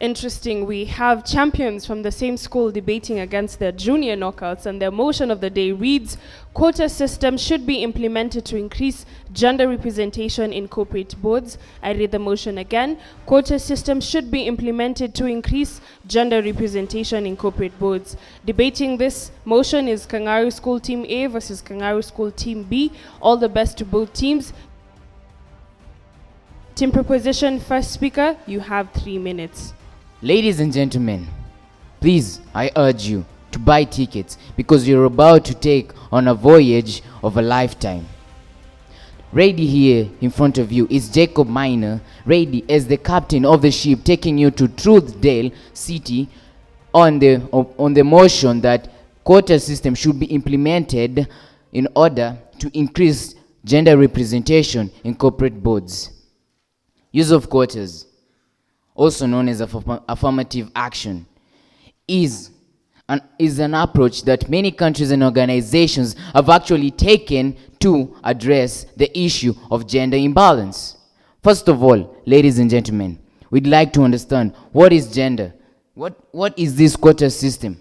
interesting. We have champions from the same school debating against their junior knockouts, and their motion of the day reads, quota system should be implemented to increase gender representation in corporate boards. I read the motion again. Quota system should be implemented to increase gender representation in corporate boards. Debating this motion is Kangaru School Team A versus Kangaru School Team B. All the best to both teams. Team Proposition, first speaker, you have 3 minutes. Ladies and gentlemen, please, I urge you to buy tickets because you're about to take on a voyage of a lifetime. Ready here in front of you is Jacob Miner, ready as the captain of the ship, taking you to Truthdale City on the motion that quota system should be implemented in order to increase gender representation in corporate boards. Use of quotas, also known as affirmative action, is an approach that many countries and organizations have actually taken to address the issue of gender imbalance. First of all, ladies and gentlemen, we'd like to understand what is gender. What is this quota system?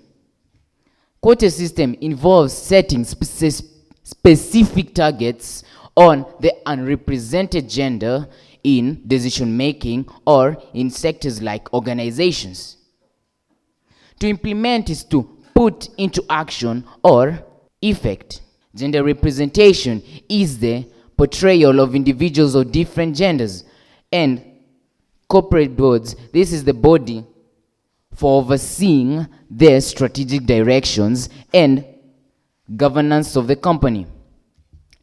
Quota system involves setting specific targets on the unrepresented gender in decision making or in sectors like organizations. To implement is to put into action or effect. Gender representation is the portrayal of individuals of different genders, and corporate boards, this is the body for overseeing their strategic directions and governance of the company.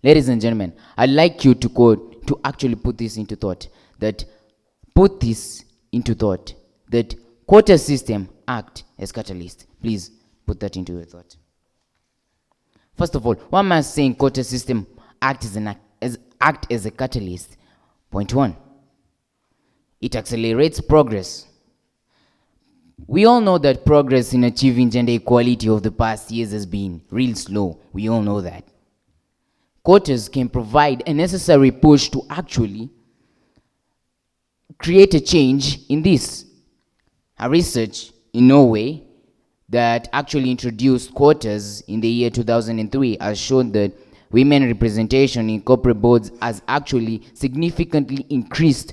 Ladies and gentlemen, I'd like you to actually put this into thought, that quota system act as catalyst. Please put that into your thought. First of all, why am I saying quota system act as a catalyst? Point 1, it accelerates progress. We all know that progress in achieving gender equality of the past years has been real slow. We all know that. Quotas can provide a necessary push to actually create a change in this. A research in Norway that actually introduced quotas in the year 2003 has shown that women representation in corporate boards has actually significantly increased,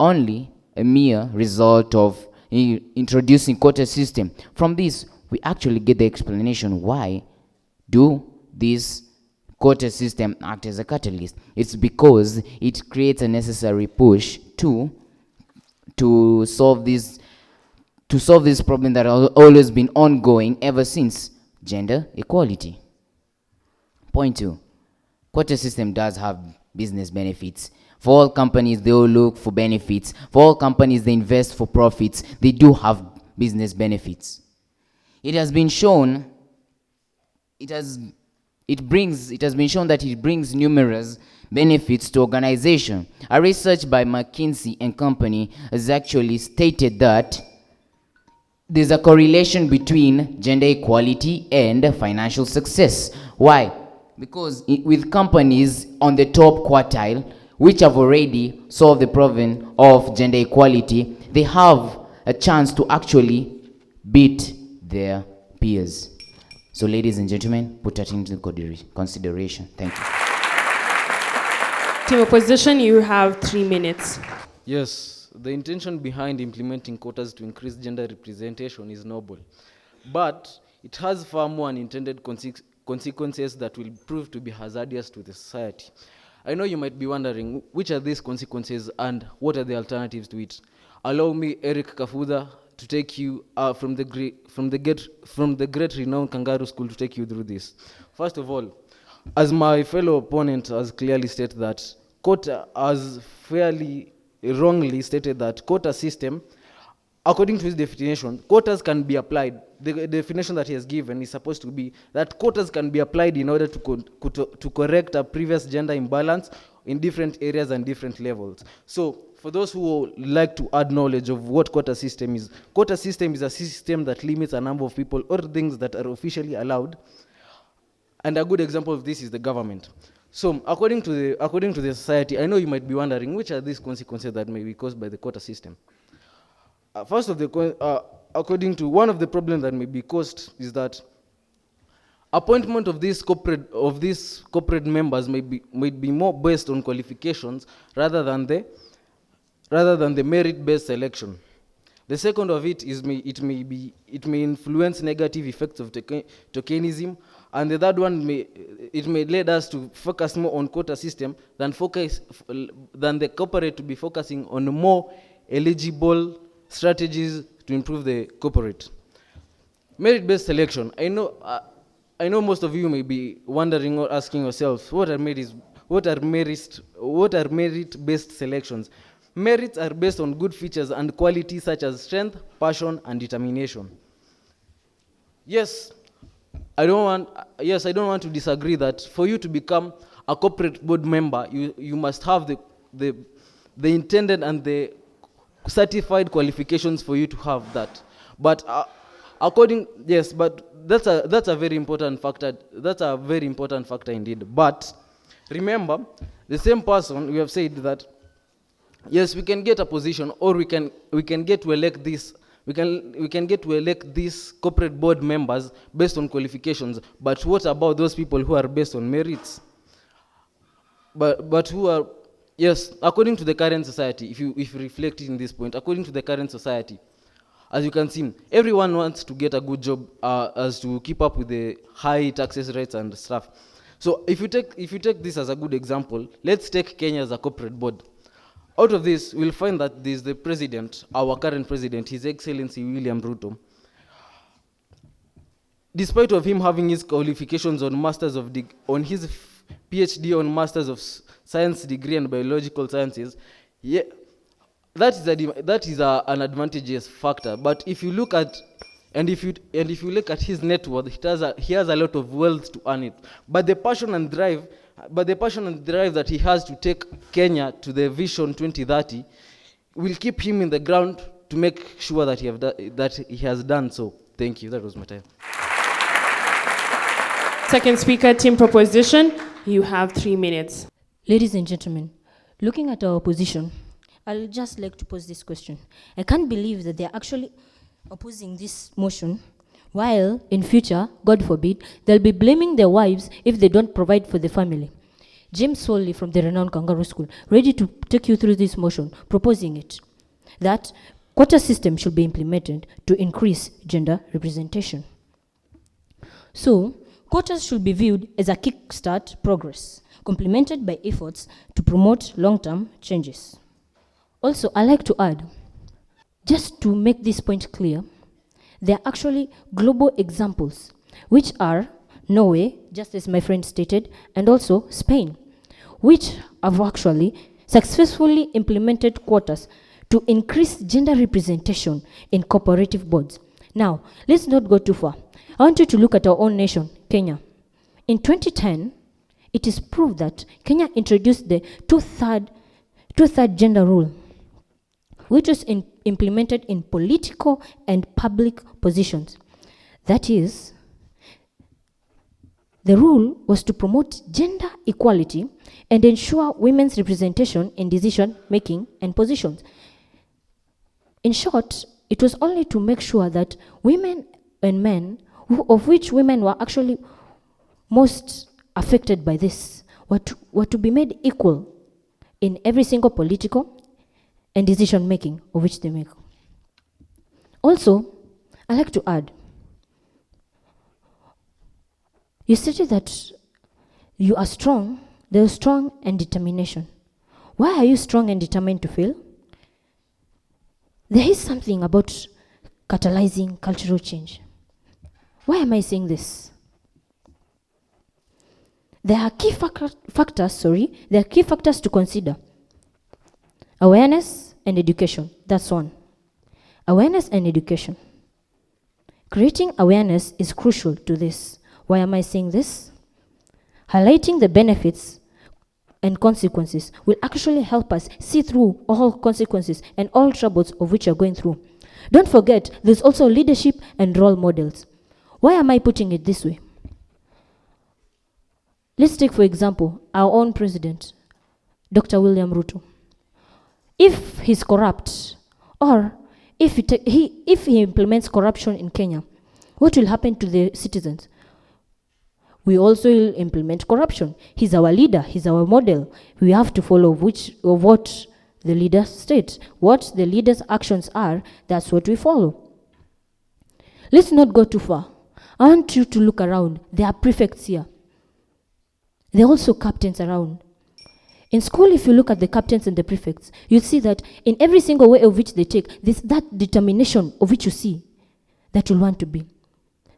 only a mere result of introducing quota system. From this, we actually get the explanation why do this quota system act as a catalyst. It's because it creates a necessary push to solve this problem that has always been ongoing ever since: gender equality. Point 2, quota system does have business benefits. For all companies, they all look for benefits. For all companies, they invest for profits. They do have business benefits. It has been shown that it brings numerous benefits to organization. A research by McKinsey and Company has actually stated that there's a correlation between gender equality and financial success. Why? Because with companies on the top quartile, which have already solved the problem of gender equality, they have a chance to actually beat their peers. So, ladies and gentlemen, put that into consideration. Thank you. Team Opposition, you have 3 minutes. Yes, the intention behind implementing quotas to increase gender representation is noble, but it has far more unintended consequences that will prove to be hazardous to the society. I know you might be wondering which are these consequences and what are the alternatives to it. Allow me, Eric Kafuda, to take you from the great renowned Kangaru School to take you through this. First of all, as my fellow opponent has clearly stated that quota has fairly wrongly stated that quota system, according to his definition, quotas can be applied. The definition that he has given is supposed to be that quotas can be applied in order to correct a previous gender imbalance in different areas and different levels. So, for those who like to add knowledge of what quota system is a system that limits a number of people or things that are officially allowed. And a good example of this is the government. So, according to the society, I know you might be wondering which are these consequences that may be caused by the quota system. first of the according to one of the problems that may be caused is that appointment of these corporate members may be more based on qualifications rather than the merit-based selection. The second of it is it may influence negative effects of tokenism, and the third one may lead us to focus more on quota system than the corporate to be focusing on more eligible strategies to improve the corporate. Merit-based selection. I know most of you may be wondering or asking yourselves, what are merit-based selections? Merits are based on good features and qualities such as strength, passion, and determination. Yes, I don't want to disagree that for you to become a corporate board member, you must have the intended and the certified qualifications for you to have that. But that's a very important factor. That's a very important factor indeed. But remember, the same person, we have said that yes, we can get a position, or we can get to elect this. We can get to elect these corporate board members based on qualifications. But what about those people who are based on merits? But who are, yes, according to the current society, if you reflect in this point, according to the current society, as you can see, everyone wants to get a good job as to keep up with the high taxes rates and stuff. So if you take this as a good example, let's take Kenya as a corporate board. Out of this, we'll find that there's the president, our current president, His Excellency William Ruto. Despite of him having his qualifications on on his PhD on Masters of Science degree and Biological Sciences, yeah, that is an advantageous factor. But if you look at if you look at his net worth, he has a lot of wealth to earn it. But the passion and drive that he has to take Kenya to the Vision 2030 will keep him in the ground to make sure that he has done so. Thank you. That was my time. Second speaker, team proposition. You have 3 minutes. Ladies and gentlemen, looking at our opposition, I'll just like to pose this question. I can't believe that they're actually opposing this motion, while in future, God forbid, they'll be blaming their wives if they don't provide for the family. James Solly from the renowned Kangaru School, ready to take you through this motion, proposing it, that quota system should be implemented to increase gender representation. So, quotas should be viewed as a kickstart progress, complemented by efforts to promote long-term changes. Also, I like to add, just to make this point clear, there are actually global examples, which are Norway, just as my friend stated, and also Spain, which have actually successfully implemented quotas to increase gender representation in cooperative boards. Now, let's not go too far. I want you to look at our own nation, Kenya. In 2010, it is proved that Kenya introduced the two-third gender rule, which was implemented in political and public positions. That is, the rule was to promote gender equality and ensure women's representation in decision-making and positions. In short, it was only to make sure that women and men, of which women were actually most affected by this, were to be made equal in every single political and decision-making of which they make. Also, I like to add, you stated that you are strong, there's strong and determination. Why are you strong and determined to fail? There is something about catalyzing cultural change. Why am I saying this? There are key factors to consider. Awareness and education, that's one. Awareness and education. Creating awareness is crucial to this. Why am I saying this? Highlighting the benefits and consequences will actually help us see through all consequences and all troubles of which you're going through. Don't forget, there's also leadership and role models. Why am I putting it this way? Let's take, for example, our own president, Dr. William Ruto. If he's corrupt, or if he implements corruption in Kenya, what will happen to the citizens? We also will implement corruption. He's our leader, he's our model. We have to follow what the leader states. What the leader's actions are, that's what we follow. Let's not go too far. I want you to look around. There are prefects here. There are also captains around. In school, if you look at the captains and the prefects, you'll see that in every single way of which they take, there's that determination of which you see that you'll want to be.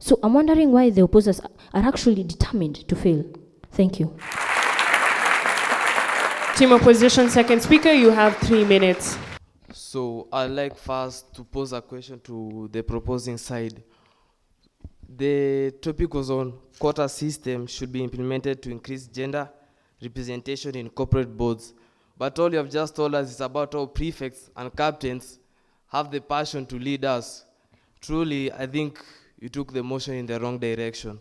So I'm wondering why the opposers are actually determined to fail. Thank you. Team opposition, second speaker, you have 3 minutes. So I'd like first to pose a question to the proposing side. The topic was on quota system should be implemented to increase gender representation in corporate boards. But all you have just told us is about how prefects and captains have the passion to lead us. Truly, I think you took the motion in the wrong direction.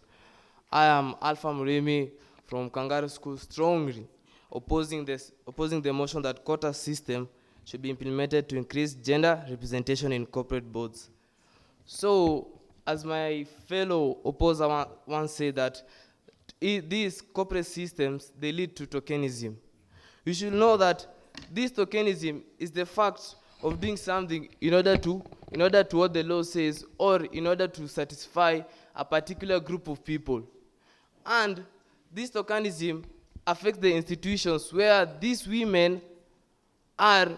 I am Alpha Murimi from Kangaru School, strongly opposing the motion that quota system should be implemented to increase gender representation in corporate boards. So, as my fellow opposer once said that these corporate systems, they lead to tokenism. You should know that this tokenism is the fact of doing something in order to what the law says, or in order to satisfy a particular group of people. And this tokenism affects the institutions where these women are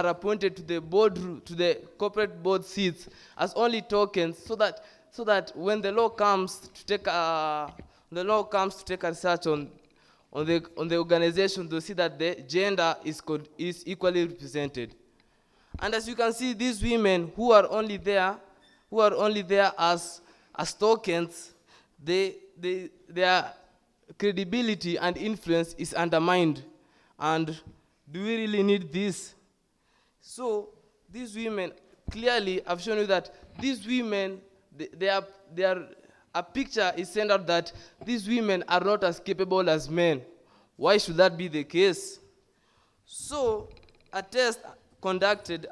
appointed to the board, to the corporate board seats as only tokens, so that when the law comes to take a research on the organization, to see that the gender is equally represented. And as you can see, these women who are only there as tokens, their credibility and influence is undermined. And do we really need this? So these women, clearly I've shown you that these women, a picture is sent out that these women are not as capable as men. Why should that be the case? So a test conducted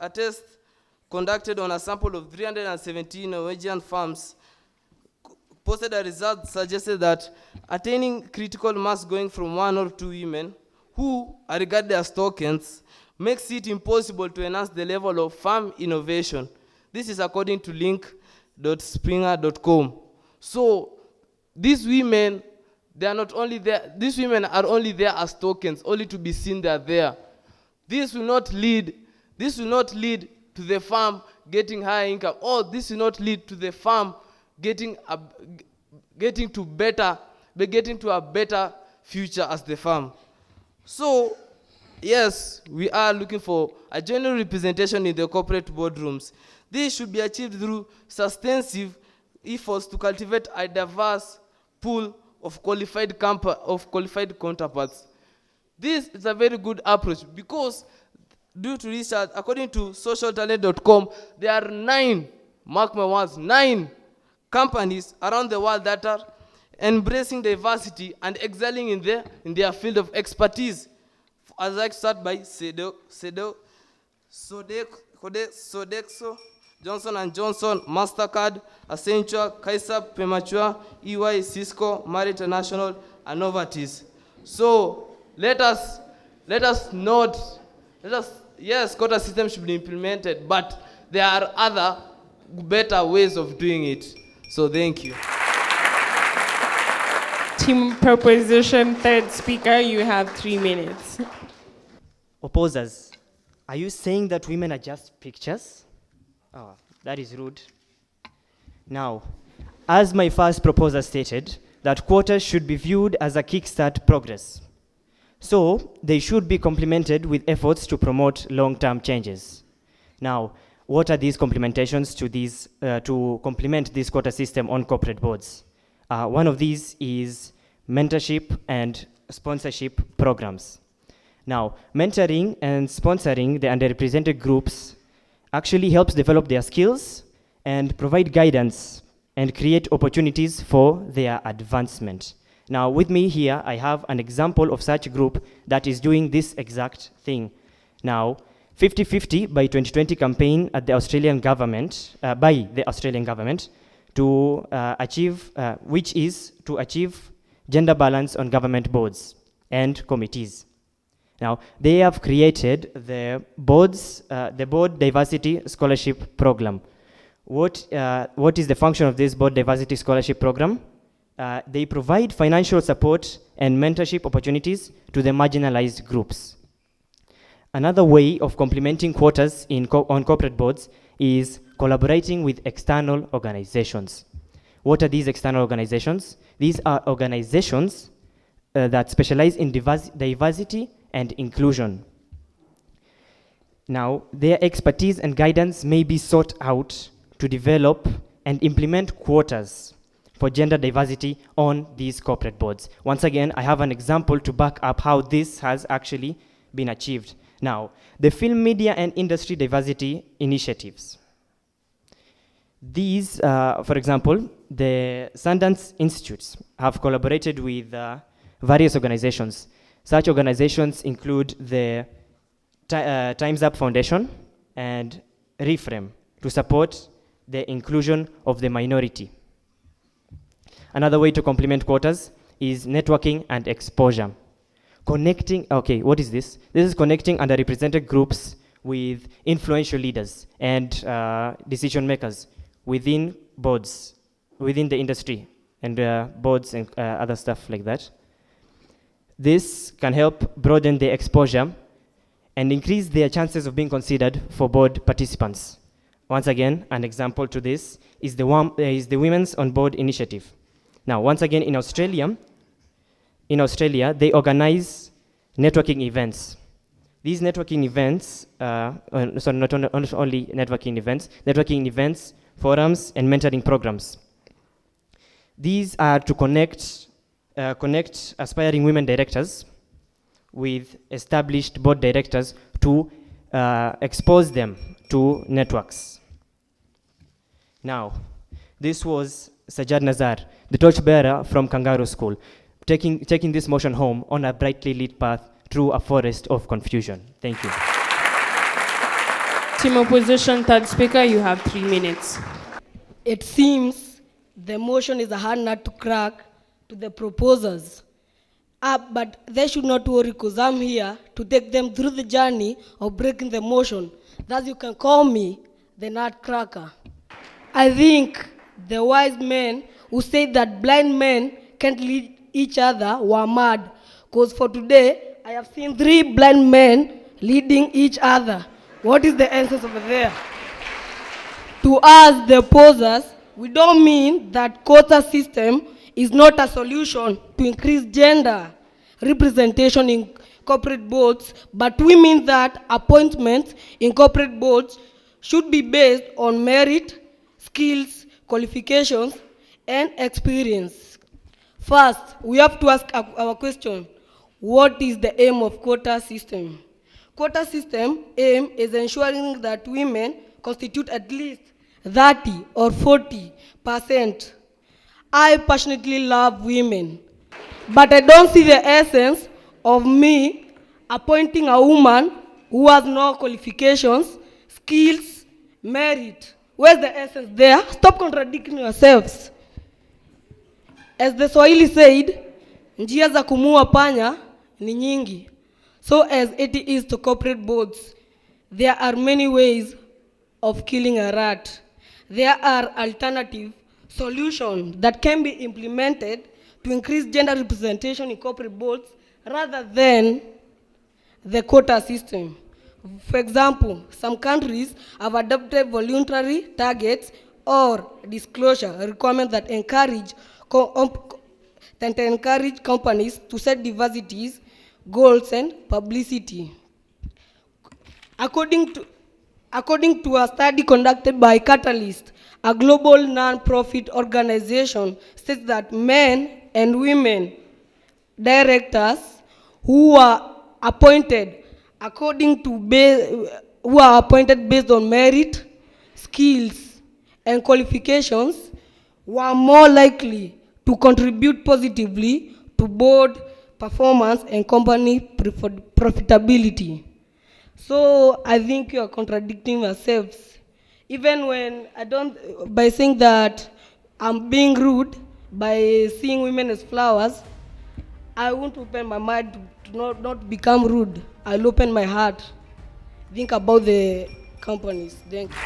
on a sample of 317 Norwegian farms posted a result suggested that attaining critical mass going from 1 or 2 women who are regarded as tokens makes it impossible to enhance the level of farm innovation. This is according to link.springer.com. So these women, they are not only there, these women are only there as tokens, only to be seen they are there. This will not lead to the farm getting higher income, or this will not lead to the farm getting to a better future as the farm. So, yes, we are looking for a genuine representation in the corporate boardrooms. This should be achieved through substantive efforts to cultivate a diverse pool of qualified counterparts. This is a very good approach because, due to research, according to socialtalent.com, there are 9, mark my words, 9 companies around the world that are embracing diversity and excelling in their field of expertise. I'd like to start by Sodexo, Johnson & Johnson, MasterCard, Accenture, Kaiser, Premature, EY, Cisco, Marriott International, and Novartis. So yes, quota system should be implemented, but there are other better ways of doing it. So thank you. Team proposition, third speaker, you have 3 minutes. Opposers, are you saying that women are just pictures? Oh, that is rude. Now, as my first proposer stated, that quotas should be viewed as a kickstart progress. So, they should be complemented with efforts to promote long-term changes. Now, what are these complementations to complement this quota system on corporate boards? One of these is mentorship and sponsorship programs. Now, mentoring and sponsoring the underrepresented groups actually helps develop their skills and provide guidance and create opportunities for their advancement. Now, with me here, I have an example of such a group that is doing this exact thing. Now, 50-50 by 2020 campaign at the Australian government, by the Australian government, to which is to achieve gender balance on government boards and committees. Now, they have created the Board Diversity Scholarship Program. What is the function of this Board Diversity Scholarship Program? They provide financial support and mentorship opportunities to the marginalized groups. Another way of complementing quotas on corporate boards is collaborating with external organizations. What are these external organizations? These are organizations that specialize in diversity and inclusion. Now, their expertise and guidance may be sought out to develop and implement quotas for gender diversity on these corporate boards. Once again, I have an example to back up how this has actually been achieved. Now, the film, media, and industry diversity initiatives. These, for example, the Sundance Institutes have collaborated with various organizations. Such organizations include the Time's Up Foundation and Reframe to support the inclusion of the minority. Another way to complement quotas is networking and exposure. Connecting, okay, what is this? This is connecting underrepresented groups with influential leaders and decision makers within boards, within the industry, and boards and other stuff like that. This can help broaden their exposure and increase their chances of being considered for board participants. Once again, an example to this is the Women's on Board initiative. Now, once again, in Australia, they organize networking events. These networking events, not only networking events, forums, and mentoring programs. These are to connect aspiring women directors with established board directors to expose them to networks. Now, this was Sajjad Nazar, the torchbearer from Kangaru School, taking this motion home on a brightly lit path through a forest of confusion. Thank you. Team opposition, third speaker, you have 3 minutes. It seems the motion is a hard nut to crack to the proposers. But they should not worry, because I'm here to take them through the journey of breaking the motion. Thus, you can call me the nutcracker. I think the wise men who said that blind men can't lead each other were mad. Because for today, I have seen 3 blind men leading each other. What is the essence over there? To us, the opposers, we don't mean that quota system is not a solution to increase gender representation in corporate boards, but we mean that appointments in corporate boards should be based on merit, skills, qualifications, and experience. First, we have to ask our question, what is the aim of quota system? Quota system aim is ensuring that women constitute at least 30 or 40%. I passionately love women, but I don't see the essence of me appointing a woman who has no qualifications, skills, merit. Where's the essence there? Stop contradicting yourselves. As the Swahili said, njia za kumua panya ni nyingi. So as it is to corporate boards, there are many ways of killing a rat. There are alternative solutions that can be implemented to increase gender representation in corporate boards rather than the quota system. For example, some countries have adopted voluntary targets or disclosure requirements that encourage companies to set diversity goals and publicity. According to a study conducted by Catalyst, a global non-profit organization states that men and women directors who are appointed based on merit, skills, and qualifications were more likely to contribute positively to board performance and company profitability. So I think you are contradicting yourselves. Even when I don't, by saying that I'm being rude, by seeing women as flowers, I won't open my mind to not become rude. I'll open my heart. Think about the companies. Thank you.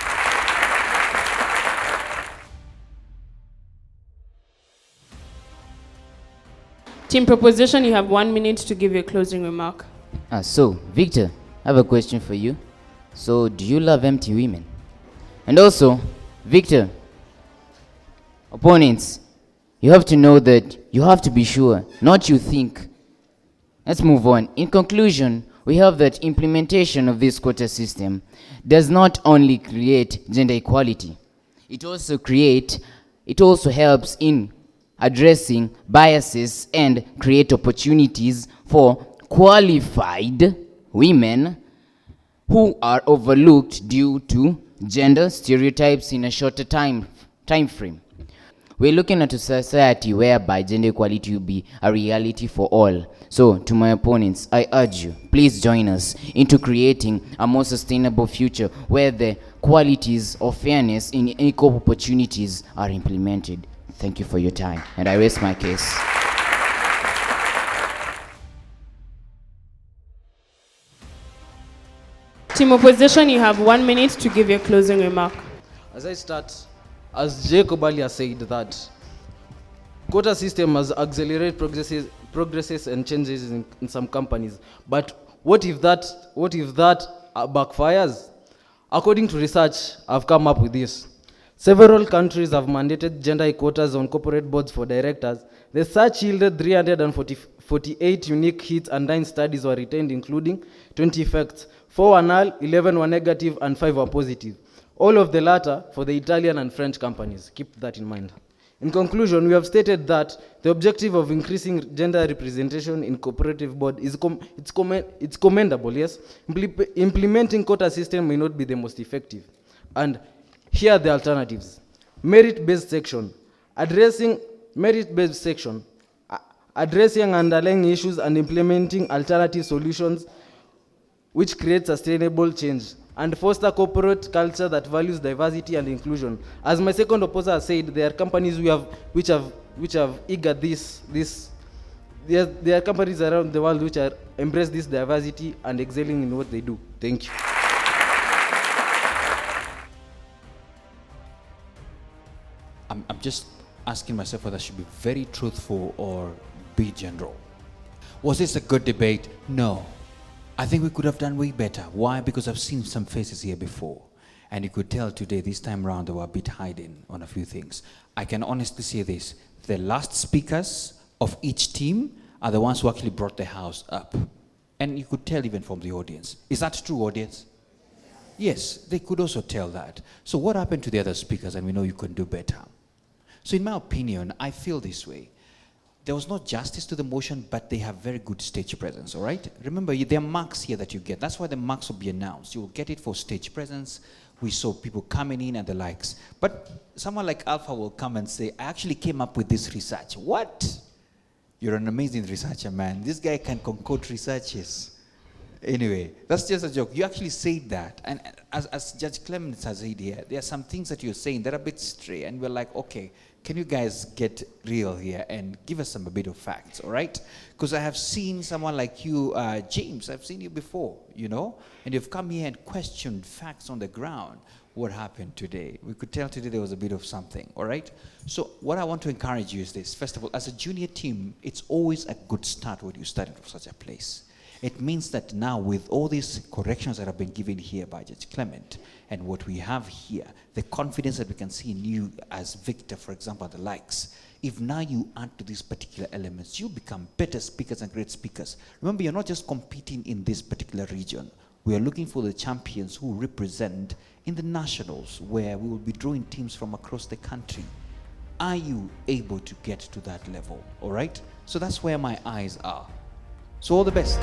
Team proposition, you have 1 minute to give your closing remark. So, Victor, I have a question for you. So, do you love empty women? And also, Victor, opponents, you have to know that you have to be sure, not you think. Let's move on. In conclusion, we have that implementation of this quota system does not only create gender equality, it also helps in addressing biases and create opportunities for qualified women who are overlooked due to gender stereotypes in a shorter time frame. We're looking at a society whereby gender equality will be a reality for all. So, to my opponents, I urge you, please join us into creating a more sustainable future where the qualities of fairness in equal opportunities are implemented. Thank you for your time, and I raise my case. Team opposition, you have 1 minute to give your closing remark. As I start, as Jacob earlier said, that quota system has accelerated progresses and changes in some companies. But what if that backfires? According to research, I've come up with this. Several countries have mandated gender quotas on corporate boards for directors. The search yielded 348 unique hits and 9 studies were retained, including 20 effects. 4 were null, 11 were negative, and 5 were positive. All of the latter for the Italian and French companies. Keep that in mind. In conclusion, we have stated that the objective of increasing gender representation in cooperative board is it's commendable, yes. Implementing quota system may not be the most effective. And here are the alternatives. Merit-based section. Addressing underlying issues and implementing alternative solutions which create sustainable change and foster corporate culture that values diversity and inclusion. As my second opposer said, there are companies which have eager there are companies around the world which are embrace this diversity and excelling in what they do. Thank you. I'm just asking myself whether I should be very truthful or be general. Was this a good debate? No. I think we could have done way better. Why? Because I've seen some faces here before. And you could tell today, this time around, they were a bit hiding on a few things. I can honestly say this. The last speakers of each team are the ones who actually brought the house up. And you could tell even from the audience. Is that true, audience? Yes, they could also tell that. So what happened to the other speakers? And we know you could do better. So in my opinion, I feel this way. There was no justice to the motion, but they have very good stage presence, all right? Remember, there are marks here that you get. That's why the marks will be announced. You will get it for stage presence. We saw people coming in and the likes. But someone like Alpha will come and say, I actually came up with this research. What? You're an amazing researcher, man. This guy can concoct researches. Anyway, that's just a joke. You actually said that. And as Judge Clements has said here, there are some things that you're saying that are a bit stray. And we're like, okay, can you guys get real here and give us a bit of facts, all right? Because I have seen someone like you, James, I've seen you before, you know? And you've come here and questioned facts on the ground. What happened today? We could tell today there was a bit of something, all right? So what I want to encourage you is this. First of all, as a junior team, it's always a good start when you start from such a place. It means that now with all these corrections that have been given here by Judge Clement and what we have here, the confidence that we can see in you as Victor, for example, and the likes, if now you add to these particular elements, you become better speakers and great speakers. Remember, you're not just competing in this particular region. We are looking for the champions who represent in the nationals, where we will be drawing teams from across the country. Are you able to get to that level? All right? So that's where my eyes are. So all the best.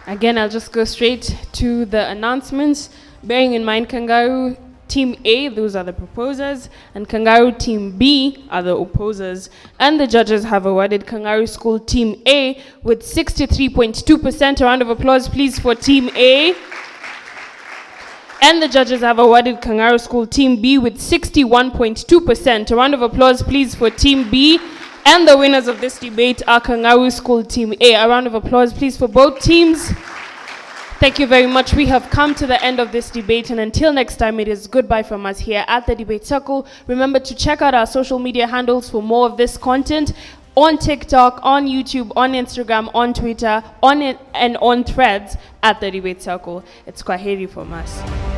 Again, I'll just go straight to the announcements. Bearing in mind, Kangaru Team A, those are the proposers, and Kangaru Team B are the opposers. And the judges have awarded Kangaru School Team A with 63.2%. A round of applause, please, for Team A. And the judges have awarded Kangaru School Team B with 61.2%. A round of applause, please, for Team B. And the winners of this debate are Kangaru School Team A. A round of applause, please, for both teams. Thank you very much. We have come to the end of this debate, and until next time, it is goodbye from us here at the Debate Circle. Remember to check out our social media handles for more of this content on TikTok, on YouTube, on Instagram, on Twitter, and on Threads at the Debate Circle. It's Kwaheri from us.